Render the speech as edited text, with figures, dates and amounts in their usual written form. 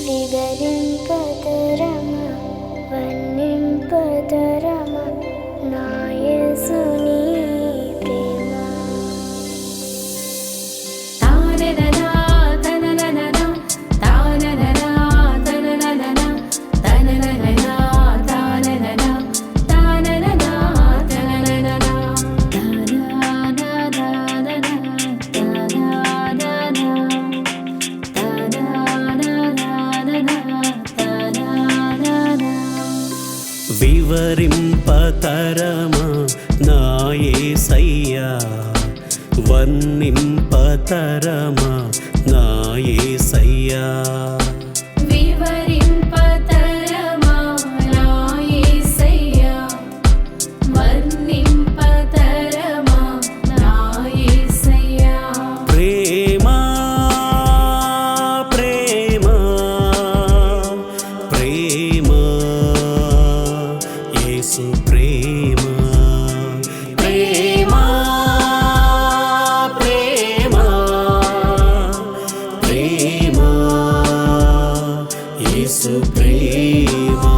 వివరింప తరమ వర్ణింప తరమ నా యేసుని ప్రేమ. వివరింపతరమా నా యేసయ్యా, వర్ణింపతరమా నా యేసయ్యా. వివరింపతరమా నా యేసయ్యా, వర్ణింపతరమా నా యేసయ్యా. ప్రేమా ప్రేమా ప్రేమా యేసు ప్రేమా. ప్రేమా ప్రేమా ప్రేమా యేసు ప్రేమా.